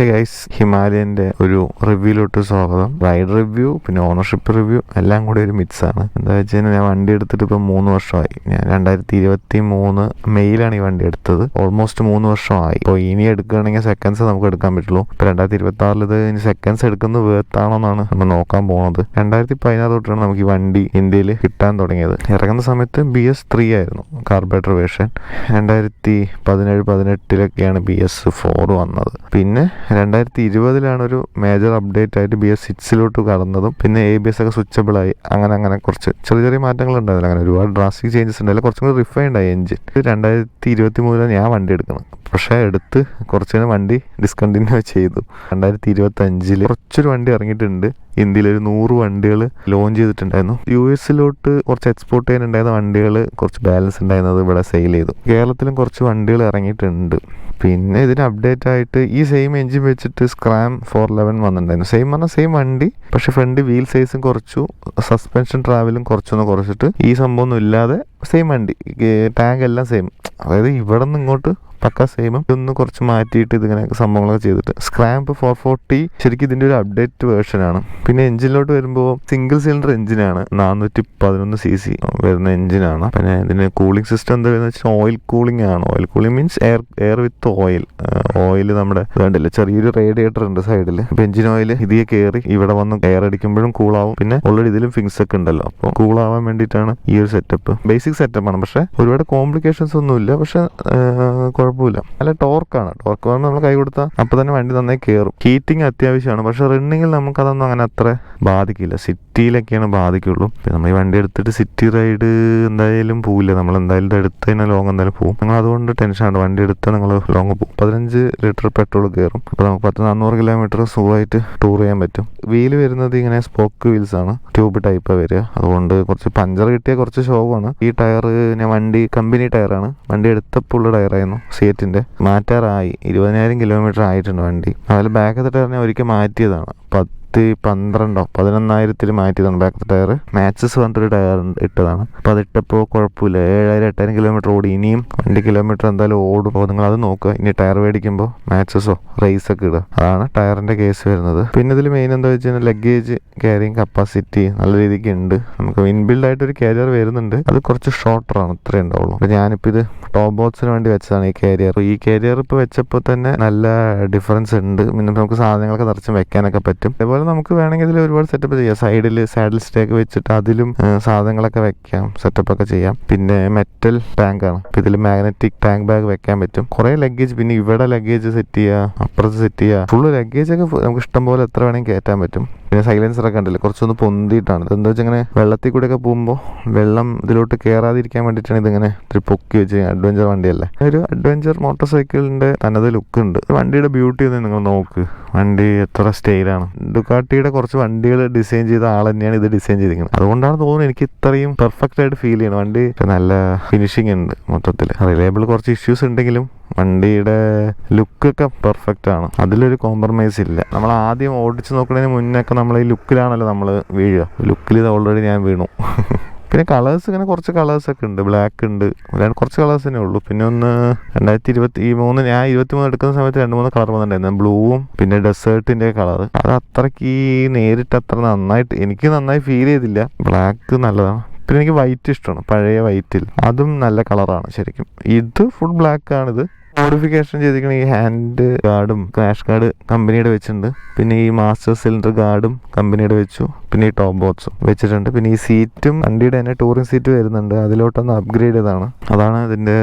Guys, ഹിമാലയന്റെ ഒരു റിവ്യൂലോട്ട് സ്വാഗതം. Ride review പിന്നെ ഓണർഷിപ്പ് റിവ്യൂ എല്ലാം കൂടി ഒരു മിക്സ് ആണ്. എന്താ വെച്ച് കഴിഞ്ഞാൽ ഞാൻ വണ്ടി എടുത്തിട്ട് ഇപ്പം 3 വർഷമായി. ഞാൻ 2023 മെയ്യിലാണ് ഈ വണ്ടി എടുത്തത്. ഓൾമോസ്റ്റ് 3 വർഷമായി. ഇപ്പോൾ ഇനി എടുക്കുകയാണെങ്കിൽ സെക്കൻഡ്സ് നമുക്ക് എടുക്കാൻ പറ്റുള്ളൂ. ഇപ്പം 2026 ഇത് ഇനി സെക്കൻഡ്സ് എടുക്കുന്നത് വേർത്താണോന്നാണ് നമ്മൾ നോക്കാൻ പോകുന്നത്. 2016 തൊട്ടാണ് നമുക്ക് ഈ വണ്ടി ഇന്ത്യയിൽ കിട്ടാൻ തുടങ്ങിയത്. ഇറങ്ങുന്ന സമയത്ത് BS3 ആയിരുന്നു കാർബറേറ്റർ വേർഷൻ. 2017-18 BS4 വന്നത്. പിന്നെ 2020 ഒരു മേജർ അപ്ഡേറ്റ് ആയിട്ട് BS6 കടന്നതും പിന്നെ ABS ഒക്കെ സ്വിച്ചബിളായി. അങ്ങനെ കുറച്ച് ചെറിയ മാറ്റങ്ങൾ ഉണ്ടായിരുന്നില്ല. അങ്ങനെ ഒരുപാട് ഡ്രാസ്റ്റിക് ചേഞ്ചസ് ഉണ്ടായില്ല. കുറച്ചും കൂടി റിഫൈൻഡ് ആയി എഞ്ചിൻ. 2023 ഞാൻ വണ്ടി എടുക്കുന്നത്. പക്ഷേ എടുത്ത് കുറച്ച് വണ്ടി ഡിസ്കണ്ടിന്യൂ ചെയ്തു. 2025 കുറച്ചൊരു വണ്ടി ഇറങ്ങിയിട്ടുണ്ട്. ഇന്ത്യയിൽ ഒരു 100 വണ്ടികൾ ലോഞ്ച് ചെയ്തിട്ടുണ്ടായിരുന്നു. US കുറച്ച് എക്സ്പോർട്ട് ചെയ്യാനുണ്ടായിരുന്ന വണ്ടികൾ കുറച്ച് ബാലൻസ് ഉണ്ടായിരുന്നത് ഇവിടെ സെയിൽ ചെയ്തു. കേരളത്തിലും കുറച്ച് വണ്ടികൾ ഇറങ്ങിയിട്ടുണ്ട്. പിന്നെ ഇതിന് അപ്ഡേറ്റ് ആയിട്ട് ഈ സെയിം എഞ്ചിൻ വെച്ചിട്ട് സ്ക്രാം 411 വന്നിട്ടുണ്ടായിരുന്നു. സെയിം വണ്ടി, പക്ഷെ ഫ്രണ്ട് വീൽ സൈസും കുറച്ചു, സസ്പെൻഷൻ ട്രാവലും കുറച്ചിട്ട് ഈ സംഭവം ഒന്നും ഇല്ലാതെ സെയിം വണ്ടി, ടാങ്ക് എല്ലാം സെയിം. അതായത് ഇവിടെ നിന്ന് ഇങ്ങോട്ട് പക്ക സെയിമും ഇതൊന്ന് കുറച്ച് മാറ്റിയിട്ട് ഇതിങ്ങനെ സംഭവങ്ങളൊക്കെ ചെയ്തിട്ട് സ്ക്രാമ്പ് 440 ശരിക്കും ഇതിൻ്റെ ഒരു അപ്ഡേറ്റ് വേർഷനാണ്. പിന്നെ എഞ്ചിനിലോട്ട് വരുമ്പോൾ സിംഗിൾ സിലിണ്ടർ എഞ്ചിനാണ്, 411 cc വരുന്ന എഞ്ചിനാണ്. പിന്നെ ഇതിന് കൂളിംഗ് സിസ്റ്റം എന്താ വരുന്നത് വെച്ചാൽ ഓയിൽ കൂളിംഗ് ആണ്. Oil cooling means air with oil നമ്മുടെ വേണ്ടില്ല, ചെറിയൊരു റേഡിയേറ്റർ ഉണ്ട് സൈഡിൽ. ഇപ്പം എഞ്ചിൻ ഓയിൽ ഇതിയെ കയറി ഇവിടെ വന്ന് എയർ അടിക്കുമ്പോഴും കൂളാവും. പിന്നെ ഓൾറെഡി ഇതിലും ഫിങ്സ് ഒക്കെ ഉണ്ടല്ലോ, അപ്പോൾ കൂളാവാൻ വേണ്ടിയിട്ടാണ് ഈ ഒരു സെറ്റപ്പ്. ബേസിക് സെറ്റപ്പാണ്, പക്ഷേ ഒരുപാട് കോംപ്ലിക്കേഷൻസ് ഒന്നുമില്ല. പക്ഷെ കുഴപ്പമില്ല, നല്ല ടോർക്കാണ്. ടോർക്ക് പറഞ്ഞാൽ നമ്മൾ കൈ കൊടുത്താൽ അപ്പോൾ തന്നെ വണ്ടി നന്നായി കയറും. ഹീറ്റിംഗ് അത്യാവശ്യമാണ്, പക്ഷെ റണ്ണിങ്ങിൽ നമുക്കതൊന്നും അങ്ങനെ അത്ര ബാധിക്കില്ല. സിറ്റിയിലൊക്കെയാണ് ബാധിക്കുള്ളൂ. പിന്നെ നമ്മൾ ഈ വണ്ടി എടുത്തിട്ട് സിറ്റി റൈഡ് എന്തായാലും പോവില്ല. നമ്മൾ എന്തായാലും എടുത്ത് കഴിഞ്ഞാൽ ലോങ് എന്തായാലും പോകും. നിങ്ങൾ അതുകൊണ്ട് ടെൻഷനാണ്. വണ്ടി എടുത്താൽ നിങ്ങൾ ലോങ് പോകും. 15 ലിറ്റർ പെട്രോൾ കയറും. അപ്പോൾ നമുക്ക് 400 കിലോമീറ്റർ സുഖമായിട്ട് ടൂർ ചെയ്യാൻ പറ്റും. വീല് വരുന്നത് ഇങ്ങനെ സ്പോക്ക് വീൽസ് ആണ്, ട്യൂബ് ടൈപ്പാണ് വരിക. അതുകൊണ്ട് കുറച്ച് പഞ്ചർ കിട്ടിയ കുറച്ച് ഷോവാണ്. ഈ ടയർ ഞാൻ വണ്ടി കമ്പനി ടയറാണ്. വണ്ടി എടുത്തപ്പോൾ ഉള്ള ടയറായിരുന്നു, സിയറ്റിൻ്റെ. മാറ്റാറായി 20,000 കിലോമീറ്റർ ആയിട്ടുണ്ട് വണ്ടി. അതിൽ ബാക്കത്തെ ടയർ ഞാൻ ഒരിക്കൽ മാറ്റിയതാണ്. 11,000 മാറ്റിയതാണ് ബാക്ക് ടയർ. മാച്ചസ് പറഞ്ഞിട്ടൊരു ടയർ ഇട്ടതാണ്. അപ്പോൾ അതിട്ടപ്പോൾ കുഴപ്പമില്ല. 7,000-8,000 കിലോമീറ്റർ ഓടി. ഇനിയും വണ്ടി കിലോമീറ്റർ എന്തായാലും ഓടും. അപ്പോൾ നിങ്ങൾ അത് നോക്കുക. ഇനി ടയർ മേടിക്കുമ്പോൾ മാച്ചസോ റേസൊക്കെ ഇടുക. അതാണ് ടയറിൻ്റെ കേസ് വരുന്നത്. പിന്നെ ഇതിൽ മെയിൻ എന്താ വെച്ച് കഴിഞ്ഞാൽ ലഗേജ് ക്യാരിങ് കപ്പാസിറ്റി നല്ല രീതിക്ക് ഉണ്ട്. നമുക്ക് ഇൻബിൽഡ് ആയിട്ടൊരു കാരിയർ വരുന്നുണ്ട്. അത് കുറച്ച് ഷോർട്ടറാണ്, ഇത്രയേ ഉണ്ടാവുള്ളൂ. അപ്പോൾ ഞാനിപ്പോൾ ഇത് ടോപ്പ് ബോക്സിന് വേണ്ടി വെച്ചതാണ് ഈ കാരിയർ. ഈ കാരിയർ ഇപ്പോൾ വെച്ചപ്പോൾ തന്നെ നല്ല ഡിഫറൻസ് ഉണ്ട്. പിന്നെ നമുക്ക് സാധനങ്ങളൊക്കെ നിറച്ചും വെക്കാനൊക്കെ പറ്റും. അതേപോലെ നമുക്ക് വേണമെങ്കിൽ ഇതിൽ ഒരുപാട് സെറ്റപ്പ് ചെയ്യാം. സൈഡിൽ സാഡിൽ സ്റ്റേക്ക് വെച്ചിട്ട് അതിലും സാധനങ്ങളൊക്കെ വെക്കാം, സെറ്റപ്പൊക്കെ ചെയ്യാം. പിന്നെ മെറ്റൽ ടാങ്ക് ആണ്. അപ്പോൾ ഇതിൽ മാഗ്നറ്റിക് ടാങ്ക് ബാഗ് വെക്കാൻ പറ്റും. കുറേ ലഗേജ്, പിന്നെ ഇവിടെ ലഗേജ് സെറ്റ് ചെയ്യുക, അപ്പുറത്ത് സെറ്റ് ചെയ്യുക. ഫുള്ള് ലഗേജ് ഒക്കെ നമുക്ക് ഇഷ്ടം പോലെ എത്ര വേണമെങ്കിൽ കയറ്റാൻ പറ്റും. പിന്നെ സൈലൻസറൊക്കെ ഉണ്ടല്ലോ, കുറച്ചൊന്ന് പൊന്തിയിട്ടാണ്. ഇതെന്താ വെച്ചാൽ ഇങ്ങനെ വെള്ളത്തിൽ കൂടെയൊക്കെ പോകുമ്പോൾ വെള്ളം ഇതിലോട്ട് കയറാതിരിക്കാൻ വേണ്ടിയിട്ടാണ് ഇതിങ്ങനെ ഇത്തിരി പൊക്കി വെച്ച്. അഡ്വഞ്ചർ വണ്ടിയല്ലേ, ഒരു അഡ്വഞ്ചർ മോട്ടോർ സൈക്കിളിൻ്റെ തനത് ലുക്ക് ഉണ്ട്. വണ്ടിയുടെ ബ്യൂട്ടി ഒന്ന് നിങ്ങൾ നോക്ക്. വണ്ടി എത്ര സ്റ്റൈലാണ്. ഡുക്കാട്ടിയുടെ കുറച്ച് വണ്ടികൾ ഡിസൈൻ ചെയ്ത ആൾ തന്നെയാണ് ഇത് ഡിസൈൻ ചെയ്തിരിക്കുന്നത്. അതുകൊണ്ടാണ് തോന്നുന്നത് എനിക്ക് ഇത്രയും പെർഫെക്റ്റ് ആയിട്ട് ഫീൽ ചെയ്യണം. വണ്ടി നല്ല ഫിനിഷിംഗ് ഉണ്ട്. മൊത്തത്തിൽ റിലയബിൾ കുറച്ച് ഇഷ്യൂസ് ഉണ്ടെങ്കിലും വണ്ടിയുടെ ലുക്കൊക്കെ പെർഫെക്റ്റ് ആണ്. അതിലൊരു കോംപ്രമൈസ് ഇല്ല. നമ്മൾ ആദ്യം ഓടിച്ച് നോക്കുന്നതിന് മുന്നൊക്കെ നമ്മൾ ഈ ലുക്കിലാണല്ലോ നമ്മൾ വീഴുക. ലുക്കിൽ ഇത് ഓൾറെഡി ഞാൻ വീണു. പിന്നെ കളേഴ്സ് ഇങ്ങനെ കുറച്ച് കളേഴ്സൊക്കെ ഉണ്ട്. ബ്ലാക്ക് ഉണ്ട്, കുറച്ച് കളേഴ്സ് തന്നെ ഉള്ളൂ. പിന്നെ ഒന്ന് 2023 ഞാൻ 23 എടുക്കുന്ന സമയത്ത് 2-3 കളർ വന്നിട്ടുണ്ടായിരുന്നു. ബ്ലൂവും പിന്നെ ഡെസേർട്ടിൻ്റെ കളർ. അത് അത്രയ്ക്ക് നേരിട്ട് അത്ര നന്നായിട്ട് എനിക്ക് നന്നായി ഫീൽ ചെയ്തില്ല. ബ്ലാക്ക് നല്ലതാണ്. പിന്നെ എനിക്ക് വൈറ്റ് ഇഷ്ടമാണ്, പഴയ വൈറ്റിൽ. അതും നല്ല കളറാണ് ശരിക്കും. ഇത് ഫുൾ ബ്ലാക്ക് ആണിത്. മോഡിഫിക്കേഷൻ ചെയ്തിരിക്കുന്ന ഈ ഹാൻഡ് ഗാർഡും ക്രാഷ് ഗാർഡ് കമ്പനിയുടെ വെച്ചിട്ടുണ്ട്. പിന്നെ ഈ മാസ്റ്റർ സിലിണ്ടർ ഗാർഡും കമ്പനിയുടെ വെച്ചു. പിന്നെ ഈ ടോപ്പ് ബോക്സും വെച്ചിട്ടുണ്ട്. പിന്നെ ഈ സീറ്റും വണ്ടിയുടെ തന്നെ ടൂറിംഗ് സീറ്റ് വരുന്നുണ്ട്. അതിലോട്ടൊന്ന് അപ്ഗ്രേഡ് ചെയ്തതാണ്. അതാണ് ഇതിൻ്റെ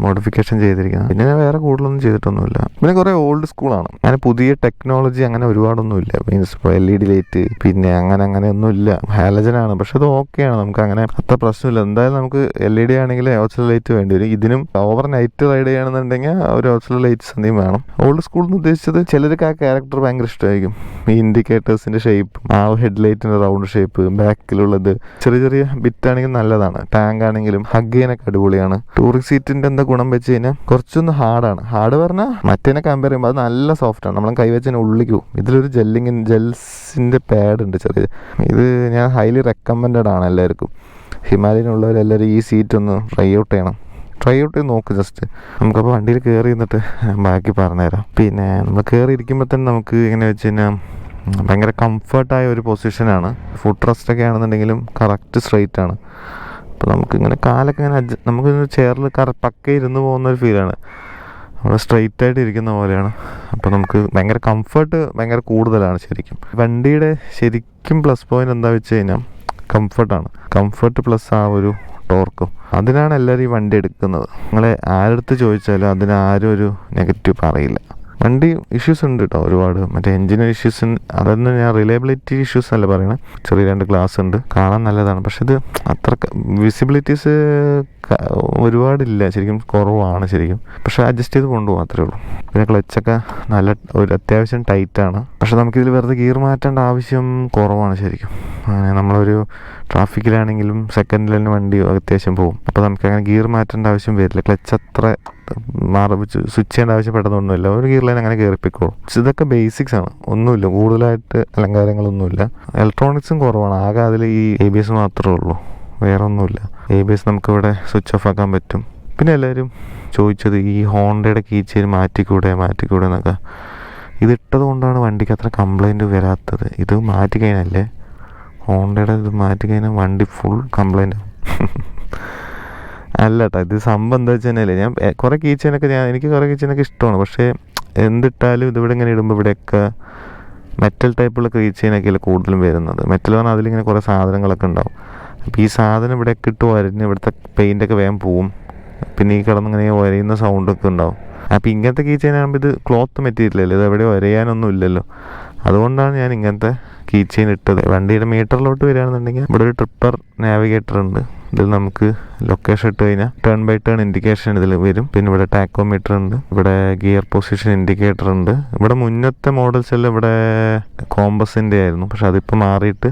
മോഡിഫിക്കേഷൻ ചെയ്തിരിക്കുന്നത്. പിന്നെ വേറെ കൂടുതലൊന്നും ചെയ്തിട്ടൊന്നുമില്ല. പിന്നെ കുറേ ഓൾഡ് സ്കൂളാണ്. അങ്ങനെ പുതിയ ടെക്നോളജി അങ്ങനെ ഒരുപാടൊന്നുമില്ല. മീൻസ് ഇപ്പോൾ LED ലൈറ്റ് പിന്നെ അങ്ങനെ ഒന്നുമില്ല. ഹാലജനാണ്, പക്ഷെ അത് ഓക്കെയാണ്. നമുക്ക് അങ്ങനെ അത്ര പ്രശ്നമില്ല. എന്തായാലും നമുക്ക് LED ആണെങ്കിൽ ഓക്സിലറി ലൈറ്റ് വേണ്ടി വരും. ഇതിനും ഓവർ നൈറ്റ് റൈഡ് ചെയ്യണമെന്നുണ്ടെങ്കിൽ ഒരു ഓക്സിലറി ലൈറ്റ്സ് എന്തെങ്കിലും വേണം. ഓൾഡ് സ്കൂൾ എന്ന് ഉദ്ദേശിച്ചത് ചിലർക്ക് ആ ക്യാരക്ടർ ഭയങ്കര ഇഷ്ടമായിരിക്കും. ഈ ഇൻഡിക്കേറ്റേഴ്സിന്റെ ഷേപ്പ്, ആ ഹെഡ്ലൈറ്റിന്റെ റൗണ്ട് ഷേപ്പ്, ബാക്കിലുള്ളത് ചെറിയ ബിറ്റ് ആണെങ്കിൽ നല്ലതാണ്. ടാങ്ക് ആണെങ്കിലും ഹഗ് ചെയ്യാനൊക്കെ അടിപൊളിയാണ്. ടൂറിംഗ് സീറ്റിന്റെ എന്താ ഗുണം വെച്ച് കഴിഞ്ഞാൽ കുറച്ചൊന്ന് ഹാർഡാണ്. ഹാർഡ് പറഞ്ഞാൽ മറ്റേനെ കമ്പയർ ചെയ്യുമ്പോൾ അത് നല്ല സോഫ്റ്റ് ആണ്. നമ്മൾ കൈവച്ചതിന് ഉള്ളിക്ക് പോകും. ഇതിലൊരു ജെൽസിന്റെ പാഡ് ഉണ്ട് ചെറിയ. ഇത് ഞാൻ ഹൈലി റെക്കമെൻഡഡ് ആണ് എല്ലാവർക്കും. ഹിമാലയനുള്ളവരെല്ലാവരും ഈ സീറ്റ് ഒന്ന് ട്രൈ ഔട്ട് ചെയ്യണം. ട്രൈ ഔട്ട് ചെയ്ത് നോക്ക് ജസ്റ്റ്. നമുക്കപ്പോൾ വണ്ടിയിൽ കയറി ഇരുന്നിട്ട് ബാക്കി പറഞ്ഞുതരാം. പിന്നെ നമ്മൾ കയറി ഇരിക്കുമ്പോൾ തന്നെ നമുക്ക് എങ്ങനെ വെച്ച് കഴിഞ്ഞാൽ ഭയങ്കര കംഫർട്ടായ ഒരു പൊസിഷനാണ്. ഫുഡ് റെസ്റ്റൊക്കെ ആണെന്നുണ്ടെങ്കിലും കറക്റ്റ് സ്ട്രെയിറ്റ് ആണ്. അപ്പോൾ നമുക്കിങ്ങനെ കാലൊക്കെ ഇങ്ങനെ നമുക്ക് ചെയറിൽ പക്ക ഇരുന്ന് പോകുന്നൊരു ഫീലാണ്. നമ്മൾ സ്ട്രെയിറ്റ് ആയിട്ട് ഇരിക്കുന്ന പോലെയാണ്. അപ്പോൾ നമുക്ക് ഭയങ്കര കംഫർട്ട് ഭയങ്കര കൂടുതലാണ് ശരിക്കും. വണ്ടിയുടെ ശരിക്കും പ്ലസ് പോയിന്റ് എന്താ വെച്ച് കഴിഞ്ഞാൽ കംഫർട്ടാണ്. കംഫർട്ട് പ്ലസ് ആ ഒരു ടോർക്കും, അതിനാണ് എല്ലാവരും ഈ വണ്ടി എടുക്കുന്നത്. നിങ്ങളെ ആരെടുത്ത് ചോദിച്ചാലും അതിനാരും ഒരു നെഗറ്റീവ് പറയില്ല. വണ്ടി ഇഷ്യൂസ് ഉണ്ട് കേട്ടോ ഒരുപാട്, മറ്റേ എൻജിൻ ഇഷ്യൂസ്. അതൊന്നും ഞാൻ റിലയബിലിറ്റി ഇഷ്യൂസ് അല്ല പറയുന്നത്. ചെറിയ 2 ഗ്ലാസ് ഉണ്ട്, കാണാൻ നല്ലതാണ്. പക്ഷെ ഇത് അത്ര വിസിബിലിറ്റീസ് ഒരുപാടില്ല, ശരിക്കും കുറവാണ് ശരിക്കും. പക്ഷെ അഡ്ജസ്റ്റ് ചെയ്ത് കൊണ്ടുപോകും, അത്രേ ഉള്ളൂ. പിന്നെ ക്ലച്ചൊക്കെ നല്ല ഒരു അത്യാവശ്യം ടൈറ്റാണ്. പക്ഷെ നമുക്കിതിൽ വെറുതെ ഗിയർ മാറ്റേണ്ട ആവശ്യം കുറവാണ് ശരിക്കും. നമ്മളൊരു ട്രാഫിക്കിലാണെങ്കിലും സെക്കൻഡിൽ തന്നെ വണ്ടി അത്യാവശ്യം പോകും. അപ്പോൾ നമുക്ക് അങ്ങനെ ഗിയർ മാറ്റേണ്ട ആവശ്യം വരില്ല. ക്ലച്ച് അത്ര സ്വിച്ച് ചെയ്യേണ്ട ആവശ്യം പെട്ടെന്നൊന്നുമില്ല. ഒരു ഗിയർ ലൈൻ അങ്ങനെ കയറിപ്പിക്കോളും. ഇതൊക്കെ ബേസിക്സ് ആണ്, ഒന്നുമില്ല കൂടുതലായിട്ട് അലങ്കാരങ്ങളൊന്നുമില്ല. ഇലക്ട്രോണിക്സും കുറവാണ്, ആകെ അതിൽ ഈ ABS മാത്രമേ ഉള്ളൂ, വേറെ ഒന്നുമില്ല. ABS നമുക്കിവിടെ സ്വിച്ച് ഓഫ് ആക്കാൻ പറ്റും. പിന്നെ എല്ലാവരും ചോദിച്ചത് ഈ ഹോണ്ടയുടെ കീ ചെയിൻ മാറ്റിക്കൂടെ എന്നൊക്കെ. ഇതിട്ടത് കൊണ്ടാണ് വണ്ടിക്ക് അത്ര കംപ്ലൈൻറ്റ് വരാത്തത്. ഇത് മാറ്റിക്കഴിഞ്ഞാലേ, ഹോണ്ടയുടെ ഇത് മാറ്റിക്കഴിഞ്ഞാൽ വണ്ടി ഫുൾ കംപ്ലൈൻ്റ് ആവും. അല്ല കേട്ടോ, ഇത് സംഭവം എന്താ വെച്ച് കഴിഞ്ഞാൽ ഞാൻ കുറേ കീ ചെയിനൊക്കെ എനിക്ക് കുറേ കീ ചെയിനൊക്കെ ഇഷ്ടമാണ്. പക്ഷേ എന്തിട്ടാലും ഇതിവിടെ ഇങ്ങനെ ഇടുമ്പോൾ ഇവിടെയൊക്കെ മെറ്റൽ ടൈപ്പുള്ള കീ ചെയിനൊക്കെയല്ലേ കൂടുതലും വരുന്നത്. മെറ്റൽ പറഞ്ഞാൽ അതിലിങ്ങനെ കുറേ സാധനങ്ങളൊക്കെ ഉണ്ടാവും. അപ്പോൾ ഈ സാധനം ഇവിടെയൊക്കെ ഇട്ട് വരഞ്ഞ് ഇവിടുത്തെ പെയിൻ്റൊക്കെ വേഗം പോവും. പിന്നെ ഈ കിടന്നിങ്ങനെ വരയുന്ന സൗണ്ടൊക്കെ ഉണ്ടാവും. അപ്പോൾ ഇങ്ങനത്തെ കീ ചെയിൻ ആകുമ്പോൾ ഇത് ക്ലോത്ത് മെറ്റീരിയലല്ലേ, ഇത് എവിടെ വരയാനൊന്നും ഇല്ലല്ലോ. അതുകൊണ്ടാണ് ഞാൻ ഇങ്ങനത്തെ കീ ചെയിൻ ഇട്ടത്. വണ്ടിയുടെ മീറ്ററിലോട്ട് വരികയാണെന്നുണ്ടെങ്കിൽ ഇവിടെ ഒരു ട്രിപ്പർ നാവിഗേറ്റർ ഉണ്ട്. ഇതിൽ നമുക്ക് ലൊക്കേഷൻ ഇട്ട് കഴിഞ്ഞാൽ ടേൺ ബൈ ടേൺ ഇൻഡിക്കേഷൻ ഇതിൽ വരും. പിന്നെ ഇവിടെ ടാക്കോമീറ്റർ ഉണ്ട്, ഇവിടെ ഗിയർ പൊസിഷൻ ഇൻഡിക്കേറ്റർ ഉണ്ട്. ഇവിടെ മുന്നത്തെ മോഡൽസ് എല്ലാം ഇവിടെ കോമ്പസിൻ്റെ ആയിരുന്നു, പക്ഷെ അതിപ്പോൾ മാറിയിട്ട്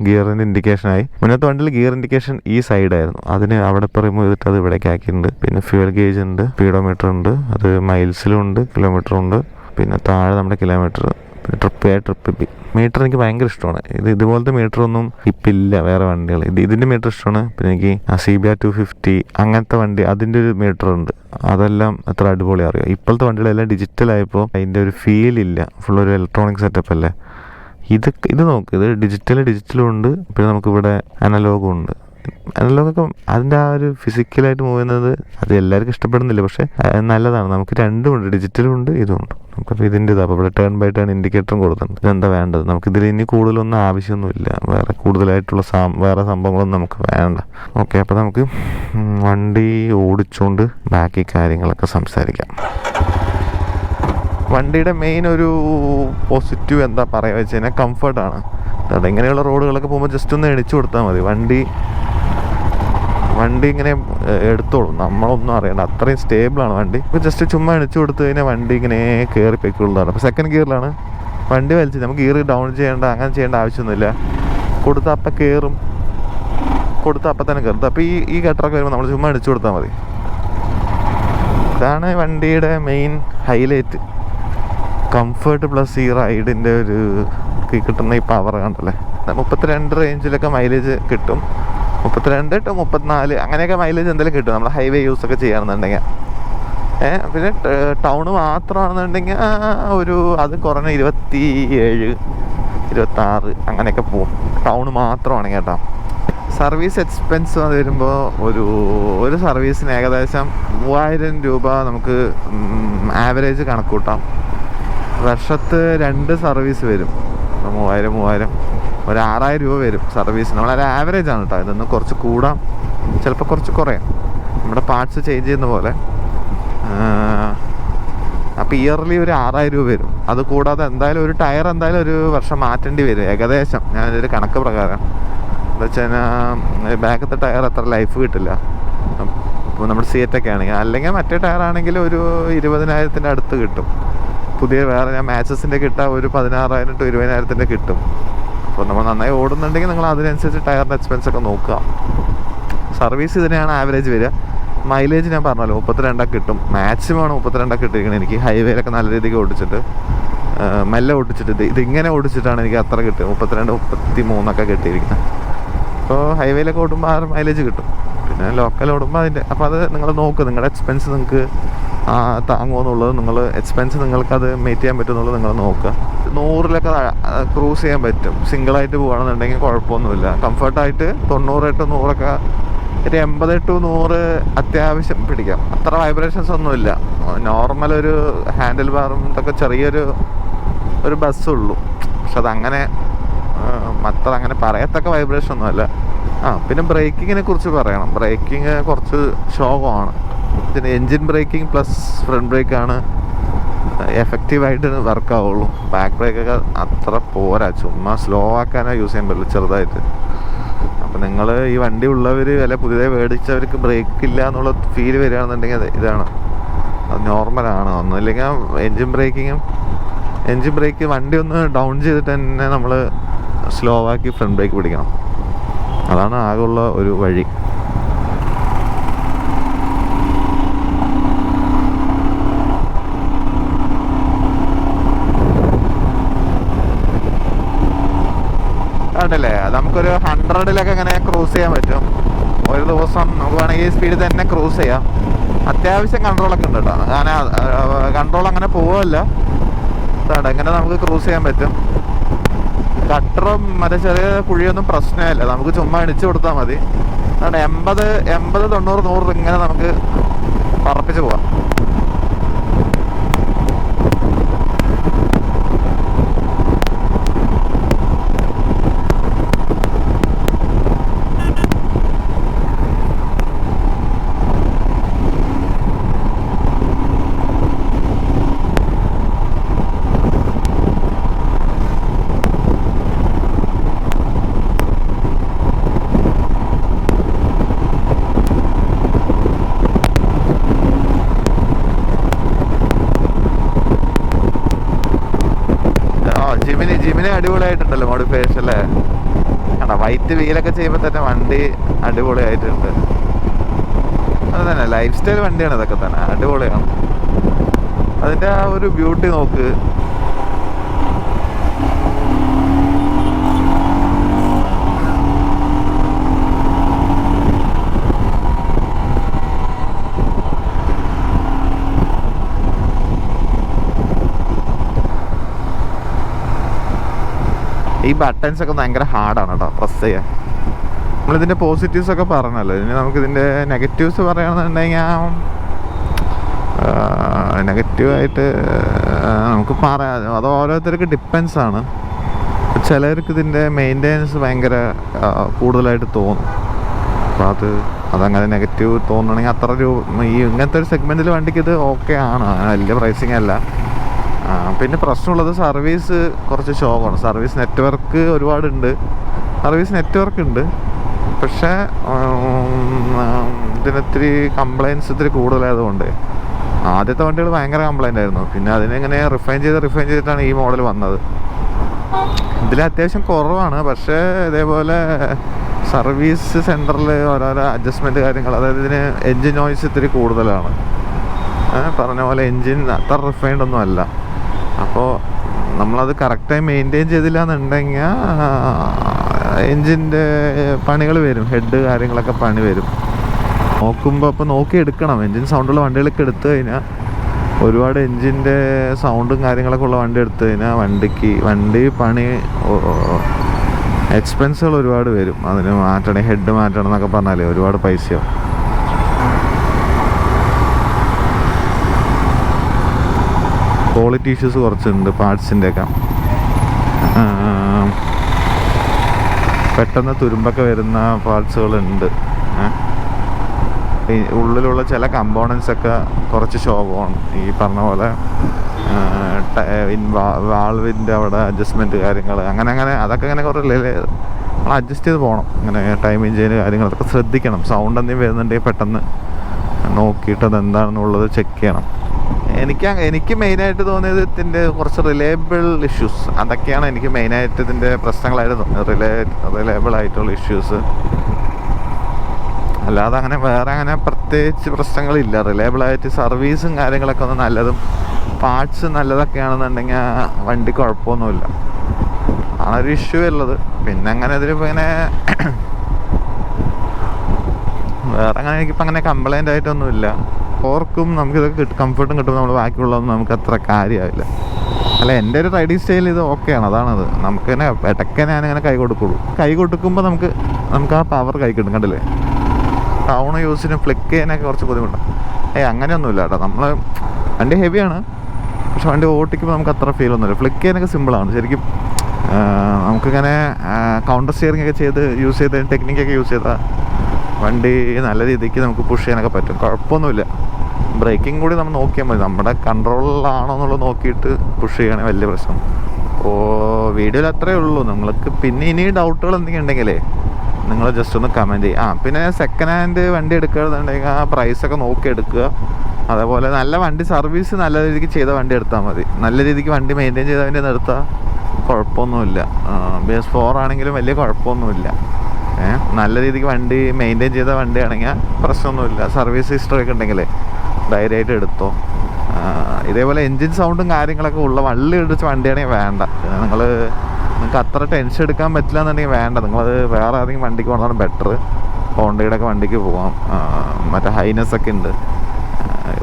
ഗിയറിൻ്റെ ഇൻഡിക്കേഷനായി. മുന്നത്തെ വണ്ടിയിൽ ഗിയർ ഇൻഡിക്കേഷൻ ഈ സൈഡായിരുന്നു, അതിന് അവിടെ ഇപ്പോൾ റിമൂവ് ചെയ്തിട്ട് അത് ഇവിടേക്ക് ആക്കിയിട്ടുണ്ട്. പിന്നെ ഫ്യൂൽ ഗേജ് ഉണ്ട്, സ്പീഡോമീറ്റർ ഉണ്ട്, അത് മൈൽസിലും ഉണ്ട്, കിലോമീറ്ററും ഉണ്ട്. പിന്നെ താഴെ നമ്മുടെ കിലോമീറ്റർ, പിന്നെ trip A trip B. Metre എനിക്ക് ഭയങ്കര ഇഷ്ടമാണ്. ഇതുപോലത്തെ മീറ്ററൊന്നും ഇപ്പം ഇല്ല വേറെ വണ്ടികൾ. ഇതിൻ്റെ മീറ്റർ ഇഷ്ടമാണ്. പിന്നെ എനിക്ക് CBR 250 അങ്ങനത്തെ വണ്ടി, അതിൻ്റെ ഒരു മീറ്റർ ഉണ്ട്. അതെല്ലാം എത്ര അടിപൊളി അറിയാം. ഇപ്പോഴത്തെ വണ്ടികളെല്ലാം ഡിജിറ്റലായപ്പോൾ അതിൻ്റെ ഒരു ഫീൽ ഇല്ല, ഫുൾ ഒരു ഇലക്ട്രോണിക് സെറ്റപ്പ് അല്ലേ. ഇത് നോക്ക്, ഇത് ഡിജിറ്റലും ഉണ്ട്. പിന്നെ നമുക്കിവിടെ അനലോഗും ഉണ്ട്. അനലോഗൊക്കെ അതിൻ്റെ ആ ഒരു ഫിസിക്കലായിട്ട് മൂവ് ചെയ്യുന്നത് അത് എല്ലാവർക്കും ഇഷ്ടപ്പെടുന്നില്ല, പക്ഷേ നല്ലതാണ്. നമുക്ക് രണ്ടും ഉണ്ട്, ഡിജിറ്റലും ഉണ്ട്, ഇതുമുണ്ട്. നമുക്കപ്പോൾ ഇതിൻ്റെ അപ്പോൾ ഇവിടെ ടേൺ ബൈ ടേൺ ഇൻഡിക്കേറ്ററും കൊടുക്കുന്നുണ്ട്. ഇതെന്താ വേണ്ടത്, നമുക്കിതിൽ ഇനി കൂടുതലൊന്നും ആവശ്യമൊന്നുമില്ല. വേറെ കൂടുതലായിട്ടുള്ള വേറെ സംഭവങ്ങളൊന്നും നമുക്ക് വേണ്ട. ഓക്കെ, അപ്പോൾ നമുക്ക് വണ്ടി ഓടിച്ചുകൊണ്ട് ബാക്കി കാര്യങ്ങളൊക്കെ സംസാരിക്കാം. വണ്ടിയുടെ മെയിൻ ഒരു പോസിറ്റീവ് എന്താ പറയുക വെച്ച് കഴിഞ്ഞാൽ കംഫർട്ടാണ്. ഇങ്ങനെയുള്ള റോഡുകളൊക്കെ പോകുമ്പോൾ ജസ്റ്റ് ഒന്ന് എണിച്ചു കൊടുത്താൽ മതി, വണ്ടി ഇങ്ങനെ എടുത്തോളും. നമ്മളൊന്നും അറിയണ്ട, അത്രയും സ്റ്റേബിളാണ് വണ്ടി. ഇപ്പോൾ ജസ്റ്റ് ചുമ്മാ എണിച്ചു കൊടുത്തു കഴിഞ്ഞാൽ വണ്ടി ഇങ്ങനെ കയറി പൊയ്ക്കുള്ളതാണ്. അപ്പോൾ സെക്കൻഡ് ഗിയറിലാണ് വണ്ടി വലിച്ച്, നമുക്ക് ഗിയർ ഡൗൺ അങ്ങനെ ചെയ്യേണ്ട ആവശ്യമൊന്നുമില്ല. കൊടുത്താൽ അപ്പം കയറും, കൊടുത്താൽ അപ്പം തന്നെ കയറും. അപ്പോൾ ഈ ഗട്ടറൊക്കെ വരുമ്പോൾ നമ്മൾ ചുമ്മാ എണിച്ചു കൊടുത്താൽ മതി. ഇതാണ് വണ്ടിയുടെ മെയിൻ ഹൈലൈറ്റ്. കംഫർട്ട് പ്ലസ് ഈ റൈഡിൻ്റെ ഒരു കിട്ടുന്ന ഈ പവർ കണ്ടല്ലേ. 32 റേഞ്ചിലൊക്കെ മൈലേജ് കിട്ടും. 32 to 34 അങ്ങനെയൊക്കെ മൈലേജ് എന്തെങ്കിലും കിട്ടും നമ്മൾ ഹൈവേ യൂസൊക്കെ ചെയ്യുകയാണെന്നുണ്ടെങ്കിൽ. പിന്നെ ടൗണ് മാത്രമാണെന്നുണ്ടെങ്കിൽ അത് കുറഞ്ഞ 27, 26 അങ്ങനെയൊക്കെ പോവും, ടൗണ് മാത്രമാണെങ്കിൽ കേട്ടോ. സർവീസ് എക്സ്പെൻസ് വരുമ്പോൾ ഒരു സർവീസിന് ഏകദേശം 3000 രൂപ നമുക്ക് ആവറേജ് കണക്ക് കൂട്ടാം. വർഷത്ത് 2 സർവീസ് വരും, 3000 ഒരു 6000 രൂപ വരും സർവീസിന്. വളരെ ആവറേജ് ആണ് കേട്ടോ. ഇതൊന്ന് കുറച്ച് കൂടാം, ചിലപ്പോൾ കുറച്ച് കുറയാം, നമ്മുടെ പാർട്സ് ചേഞ്ച് ചെയ്യുന്ന പോലെ. അപ്പോൾ ഇയർലി ഒരു 6000 രൂപ വരും. അത് കൂടാതെ എന്തായാലും ഒരു ടയർ എന്തായാലും ഒരു വർഷം മാറ്റേണ്ടി വരും ഏകദേശം, ഞാനൊരു കണക്ക് പ്രകാരം. എന്താ വെച്ച് കഴിഞ്ഞാൽ ബാക്കത്തെ ടയർ അത്ര ലൈഫ് കിട്ടില്ല ഇപ്പോൾ നമ്മുടെ സിയറ്റൊക്കെ ആണെങ്കിൽ. അല്ലെങ്കിൽ മറ്റേ ടയർ ആണെങ്കിൽ ഒരു 20,000 അടുത്ത് കിട്ടും. പുതിയ വേറെ ഞാൻ മാച്ചസിൻ്റെ കിട്ടാൻ ഒരു 16,000 to 20,000 കിട്ടും. അപ്പോൾ നമ്മൾ നന്നായി ഓടുന്നുണ്ടെങ്കിൽ നിങ്ങൾ അതിനനുസരിച്ച് ടയറിൻ്റെ എക്സ്പെൻസൊക്കെ നോക്കുക. സർവീസ് ഇതിനെയാണ് ആവറേജ് വരിക. മൈലേജ് ഞാൻ പറഞ്ഞല്ലോ 32 കിട്ടും, മാക്സിമം ആണ് 32 കിട്ടിയിരിക്കുന്നത്. എനിക്ക് ഹൈവേയിലൊക്കെ നല്ല രീതിക്ക് ഓടിച്ചിട്ട് മെല്ലെ ഓടിച്ചിട്ട് ഇതിങ്ങനെ ഓടിച്ചിട്ടാണ് എനിക്ക് അത്ര കിട്ടുക, 32, 33 കിട്ടിയിരിക്കുന്നത്. അപ്പോൾ ഹൈവേയിലൊക്കെ ഓടുമ്പോൾ 6 മൈലേജ് കിട്ടും. പിന്നെ ലോക്കൽ ഓടുമ്പോൾ അതിൻ്റെ അപ്പോൾ അത് നിങ്ങൾ നോക്ക്, നിങ്ങളുടെ എക്സ്പെൻസ് നിങ്ങൾക്ക് താങ്ങുമോ എന്നുള്ളത്, നിങ്ങൾ എക്സ്പെൻസ് നിങ്ങൾക്കത് മീറ്റ് ചെയ്യാൻ പറ്റുമെന്നുള്ളത് നിങ്ങൾ നോക്കുക. 100-ലൊക്കെ ക്രൂസ് ചെയ്യാൻ പറ്റും. സിംഗിളായിട്ട് പോകുകയാണെന്നുണ്ടെങ്കിൽ കുഴപ്പമൊന്നുമില്ല. കംഫർട്ടായിട്ട് 90-100-ഒക്കെ, ഒരു 80-100 അത്യാവശ്യം പിടിക്കാം. അത്ര വൈബ്രേഷൻസ് ഒന്നുമില്ല. നോർമൽ ഒരു ഹാൻഡിൽ ബാറും ഇതൊക്കെ ചെറിയൊരു ബസ്സുള്ളൂ. പക്ഷെ അതങ്ങനെ അത്ര അങ്ങനെ പറയത്തക്ക വൈബ്രേഷൻ ഒന്നുമല്ല. പിന്നെ ബ്രേക്കിങ്ങിനെ കുറിച്ച് പറയണം. ബ്രേക്കിങ് കുറച്ച് ശോകമാണ്. ഇതിന് എൻജിൻ ബ്രേക്കിംഗ് പ്ലസ് ഫ്രണ്ട് ബ്രേക്കാണ് എഫക്റ്റീവായിട്ട് വർക്കാവുള്ളൂ. ബാക്ക് ബ്രേക്കൊക്കെ അത്ര പോരാ, ചുമ്മാ സ്ലോ ആക്കാനോ യൂസ് ചെയ്യാൻ പറ്റില്ല ചെറുതായിട്ട്. അപ്പം നിങ്ങൾ ഈ വണ്ടി ഉള്ളവർ അല്ല പുതിയതായി മേടിച്ചവർക്ക് ബ്രേക്ക് ഇല്ല എന്നുള്ള ഫീല് വരികയാണെന്നുണ്ടെങ്കിൽ ഇതാണ്, അത് നോർമലാണ്. ഒന്നുമില്ലെങ്കിൽ എൻജിൻ ബ്രേക്ക് വണ്ടി ഒന്ന് ഡൗൺ ചെയ്തിട്ട് തന്നെ നമ്മൾ സ്ലോ ആക്കി ഫ്രണ്ട് ബ്രേക്ക് പിടിക്കണം. അതാണ് ആകെയുള്ള ഒരു വഴി. ല്ലേ നമുക്കൊരു 100-ലൊക്കെ ഇങ്ങനെ ക്രൂസ് ചെയ്യാൻ പറ്റും ഒരു ദിവസം. നമുക്ക് വേണമെങ്കിൽ ഈ സ്പീഡിൽ തന്നെ ക്രൂസ് ചെയ്യാം. അത്യാവശ്യം കൺട്രോളൊക്കെ ഉണ്ട് കേട്ടോ. അങ്ങനെ കൺട്രോൾ അങ്ങനെ പോവുമല്ല, ഇങ്ങനെ നമുക്ക് ക്രൂസ് ചെയ്യാൻ പറ്റും. ഗട്ടറും മറ്റേ ചെറിയ കുഴിയൊന്നും പ്രശ്നമില്ല, നമുക്ക് ചുമ്മാ ഇടിച്ചു കൊടുത്താൽ മതി. 80, 90, 100 ഇങ്ങനെ നമുക്ക് പറപ്പിച്ച് പോവാം. ജിമിനി അടിപൊളിയായിട്ടുണ്ടല്ലോ മോഡിഫിക്കേഷൻ അല്ലേ? കണ്ടോ, വൈറ്റ് വീലൊക്കെ ചെയ്യുമ്പോൾ തന്നെ വണ്ടി അടിപൊളിയായിട്ടുണ്ട്. അത് തന്നെ ലൈഫ് സ്റ്റൈൽ വണ്ടിയാണ് ഇതൊക്കെ തന്നെ, അടിപൊളിയാണ്. അതിൻ്റെ ആ ഒരു ബ്യൂട്ടി നോക്ക്. ഈ ബട്ടൺസ് ഒക്കെ ഭയങ്കര ഹാർഡാണ് കേട്ടോ പ്രസ് ചെയ്യാൻ. നമ്മളിതിൻ്റെ പോസിറ്റീവ്സ് ഒക്കെ പറഞ്ഞല്ലോ, ഇനി നമുക്കിതിൻ്റെ നെഗറ്റീവ്സ് പറയുകയാണെന്നുണ്ടെങ്കിൽ നെഗറ്റീവായിട്ട് നമുക്ക് പറയാം. അത് ഓരോരുത്തർക്ക് ഡിപ്പെൻസ് ആണ്. ചിലർക്ക് ഇതിൻ്റെ മെയിൻ്റെനൻസ് ഭയങ്കര കൂടുതലായിട്ട് തോന്നും. അപ്പോൾ അതങ്ങനെ നെഗറ്റീവ് തോന്നുകയാണെങ്കിൽ അത്ര ഈ ഇങ്ങനത്തെ ഒരു സെഗ്മെൻറ്റിൽ വണ്ടിക്ക് ഇത് ഓക്കെ ആണ്, വലിയ പ്രൈസിങ് അല്ല. പിന്നെ പ്രശ്നമുള്ളത് സർവീസ് കുറച്ച് ശോകമാണ്. സർവീസ് നെറ്റ്വർക്ക് ഒരുപാടുണ്ട്, സർവീസ് നെറ്റ്വർക്ക് ഉണ്ട്. പക്ഷേ ഇതിനൊത്തിരി കംപ്ലയിൻസ് ഇത്തിരി കൂടുതലായതുകൊണ്ട് ആദ്യത്തെ വണ്ടികൾ ഭയങ്കര കംപ്ലയിൻ്റ് ആയിരുന്നു. പിന്നെ അതിനെങ്ങനെ റിഫൈൻ ചെയ്തിട്ടാണ് ഈ മോഡൽ വന്നത്. ഇതിൽ അത്യാവശ്യം കുറവാണ്, പക്ഷേ ഇതേപോലെ സർവീസ് സെൻറ്ററിൽ ഓരോരോ അഡ്ജസ്റ്റ്മെൻറ്റ് കാര്യങ്ങൾ, അതായത് ഇതിന് എൻജിൻ നോയ്സ് ഇത്തിരി കൂടുതലാണ്. പറഞ്ഞ പോലെ എൻജിൻ അത്ര റിഫൈൻഡ് ഒന്നും അല്ല. അപ്പോൾ നമ്മളത് കറക്റ്റായി മെയിൻറ്റെയിൻ ചെയ്തില്ല എന്നുണ്ടെങ്കിൽ എൻജിൻ്റെ പണികൾ വരും, ഹെഡ് കാര്യങ്ങളൊക്കെ പണി വരും. നോക്കുമ്പോൾ അപ്പോൾ നോക്കി എടുക്കണം. എൻജിൻ സൗണ്ടുള്ള വണ്ടികളൊക്കെ എടുത്തു കഴിഞ്ഞാൽ, ഒരുപാട് എൻജിൻ്റെ സൗണ്ടും കാര്യങ്ങളൊക്കെ ഉള്ള വണ്ടി എടുത്തു കഴിഞ്ഞാൽ വണ്ടി പണി എക്സ്പെൻസുകൾ ഒരുപാട് വരും. അതിന് മാറ്റണം, ഹെഡ് മാറ്റണം എന്നൊക്കെ പറഞ്ഞാൽ ഒരുപാട് പൈസയാവും. ക്വാളിറ്റി ഇഷ്യൂസ് കുറച്ചുണ്ട് പാർട്സിൻ്റെയൊക്കെ. പെട്ടെന്ന് തുരുമ്പൊക്കെ വരുന്ന പാർട്സുകളുണ്ട്. ഉള്ളിലുള്ള ചില കമ്പോണൻസൊക്കെ കുറച്ച് ശോകമാണ്. ഈ പറഞ്ഞ പോലെ വാൾവിൻ്റെ അവിടെ അഡ്ജസ്റ്റ്മെൻറ്റ് കാര്യങ്ങൾ അങ്ങനെ അതൊക്കെ അങ്ങനെ കുറേ നമ്മൾ അഡ്ജസ്റ്റ് ചെയ്ത് പോകണം. ഇങ്ങനെ ടൈമിങ് ചെയ്യുന്ന കാര്യങ്ങൾ അതൊക്കെ ശ്രദ്ധിക്കണം. സൗണ്ട് എന്തെങ്കിലും വരുന്നുണ്ടെങ്കിൽ പെട്ടെന്ന് നോക്കിയിട്ട് അതെന്താണെന്നുള്ളത് ചെക്ക് ചെയ്യണം. എനിക്ക് മെയിനായിട്ട് തോന്നിയത് ഇതിൻ്റെ കുറച്ച് റിലയബിൾ ഇഷ്യൂസ്, അതൊക്കെയാണ് എനിക്ക് മെയിനായിട്ട് ഇതിൻ്റെ പ്രശ്നങ്ങളായിട്ട് തോന്നിയത്. റിലയബിൾ ആയിട്ടുള്ള ഇഷ്യൂസ്. അല്ലാതെ അങ്ങനെ വേറെ അങ്ങനെ പ്രത്യേകിച്ച് പ്രശ്നങ്ങളില്ല. റിലയബിളായിട്ട് സർവീസും കാര്യങ്ങളൊക്കെ ഒന്ന് നല്ലതും പാർട്സ് നല്ലതൊക്കെയാണെന്നുണ്ടെങ്കിൽ വണ്ടി കുഴപ്പമൊന്നുമില്ല. ആണൊരു ഇഷ്യൂ ഉള്ളത്. പിന്നെ അങ്ങനെ ഇതിൽ ഇങ്ങനെ വേറെ അങ്ങനെ എനിക്കിപ്പോൾ അങ്ങനെ കംപ്ലൈൻ്റ് ആയിട്ടൊന്നുമില്ല. ഓർക്കും നമുക്കിതൊക്കെ കംഫർട്ടും കിട്ടുമ്പോൾ നമ്മൾ ബാക്കിയുള്ളതൊന്നും നമുക്ക് അത്ര കാര്യമാവില്ല. അല്ല, എൻ്റെ ഒരു റൈഡിങ് സ്റ്റൈൽ ഇത് ഓക്കെയാണ്, അതാണത്. നമുക്ക് തന്നെ ഇടയ്ക്ക് ഞാനിങ്ങനെ കൈ കൊടുക്കുള്ളൂ. കൈ കൊടുക്കുമ്പോൾ നമുക്ക് ആ പവർ കൈ കിട്ടും. കണ്ടില്ലേ, ടൗൺ യൂസിന് ഫ്ലിക്ക് ചെയ്യാനൊക്കെ കുറച്ച് ബുദ്ധിമുട്ടാണ്. അങ്ങനെയൊന്നുമില്ല കേട്ടോ. നമ്മൾ വണ്ടി ഹെവിയാണ്, പക്ഷെ വണ്ടി ഓട്ടിക്കുമ്പോൾ നമുക്ക് അത്ര ഫീൽ ഒന്നുമില്ല. ഫ്ലിക്ക് ചെയ്യാനൊക്കെ സിമ്പിളാണ് ശരിക്കും. നമുക്കിങ്ങനെ കൗണ്ടർ സ്റ്റിയറിംഗ് ഒക്കെ ചെയ്ത് യൂസ് ചെയ്ത് ടെക്നിക്കൊക്കെ യൂസ് ചെയ്താൽ വണ്ടി നല്ല രീതിക്ക് നമുക്ക് പുഷ് ചെയ്യാനൊക്കെ പറ്റും. കുഴപ്പമൊന്നുമില്ല. ബ്രേക്കിംഗ് കൂടി നമ്മൾ നോക്കിയാൽ മതി, നമ്മുടെ കൺട്രോളിലാണോ എന്നുള്ളത് നോക്കിയിട്ട് പുഷ് ചെയ്യണമെങ്കിൽ വലിയ പ്രശ്നം. അപ്പോൾ വീഡിയോയിൽ അത്രയേ ഉള്ളൂ. നിങ്ങൾക്ക് പിന്നെ ഇനി ഡൗട്ടുകൾ എന്തെങ്കിലും ഉണ്ടെങ്കിലേ നിങ്ങൾ ജസ്റ്റ് ഒന്ന് കമൻറ്റ് ചെയ്യുക. പിന്നെ സെക്കൻഡ് ഹാൻഡ് വണ്ടി എടുക്കുകയാണെന്നുണ്ടെങ്കിൽ ആ പ്രൈസൊക്കെ നോക്കി എടുക്കുക. അതേപോലെ നല്ല വണ്ടി സർവീസ് നല്ല രീതിക്ക് ചെയ്ത വണ്ടി എടുത്താൽ മതി. നല്ല രീതിക്ക് വണ്ടി മെയിൻറ്റെയിൻ ചെയ്ത വണ്ടി എടുത്താൽ കുഴപ്പമൊന്നുമില്ല. BS4 ആണെങ്കിലും വലിയ കുഴപ്പമൊന്നുമില്ല. നല്ല രീതിക്ക് വണ്ടി മെയിൻറ്റെയിൻ ചെയ്ത വണ്ടിയാണെങ്കിൽ പ്രശ്നമൊന്നുമില്ല. സർവീസ് ഹിസ്റ്ററി ഒക്കെ ഉണ്ടെങ്കിലേ ധൈര്യമായിട്ട് എടുത്തോ. ഇതേപോലെ എൻജിൻ സൗണ്ടും കാര്യങ്ങളൊക്കെ ഉള്ള വള്ളി ഇടിച്ച വണ്ടിയാണെങ്കിൽ വേണ്ട. നിങ്ങൾക്ക് അത്ര ടെൻഷൻ എടുക്കാൻ പറ്റില്ല എന്നുണ്ടെങ്കിൽ വേണ്ട. നിങ്ങളത് വേറെ ഏതെങ്കിലും വണ്ടിക്ക് പോകുന്നതാണ് ബെറ്റർ. ഹോണ്ടയുടെ ഒക്കെ വണ്ടിക്ക് പോകാം. മറ്റേ ഹൈനസ് ഒക്കെ ഉണ്ട്.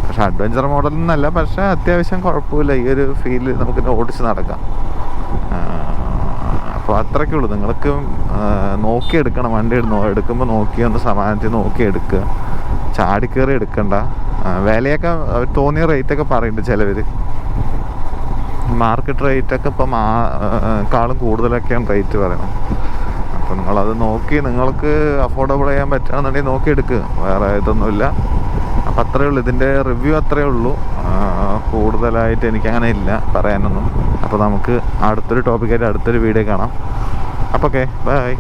പക്ഷെ അഡ്വഞ്ചർ മോഡലൊന്നല്ല, പക്ഷേ അത്യാവശ്യം കുഴപ്പമില്ല. ഈ ഒരു ഫീൽ നമുക്ക് ഓടിച്ച് നടക്കാം. അപ്പോൾ അത്രയ്ക്കേ ഉള്ളൂ. നിങ്ങൾക്ക് നോക്കിയെടുക്കണം. വണ്ടി എടുക്കുമ്പോൾ ഒന്ന് സമാധാനത്തിൽ നോക്കിയെടുക്കുക. ചാടിക്കയറി എടുക്കണ്ട. വിലയൊക്കെ തോന്നിയ റേറ്റൊക്കെ പറയുന്നുണ്ട് ചിലവർ. മാർക്കറ്റ് റേറ്റൊക്കെ ഇപ്പം കാളും കൂടുതലൊക്കെയാണ് റേറ്റ് പറയണം. അപ്പോൾ നിങ്ങളത് നോക്കി നിങ്ങൾക്ക് അഫോർഡബിൾ ചെയ്യാൻ പറ്റുകയാണെന്നുണ്ടെങ്കിൽ നോക്കിയെടുക്കുക. വേറെ ഇതൊന്നുമില്ല. അപ്പം അത്രയേ ഉള്ളൂ. ഇതിൻ്റെ റിവ്യൂ അത്രയേ ഉള്ളൂ. കൂടുതലായിട്ട് എനിക്കങ്ങനെ ഇല്ല പറയാനൊന്നും. അപ്പോൾ നമുക്ക് അടുത്തൊരു ടോപ്പിക്കായിട്ട് അടുത്തൊരു വീഡിയോ കാണാം. അപ്പോൾ ഓക്കെ, ബൈ.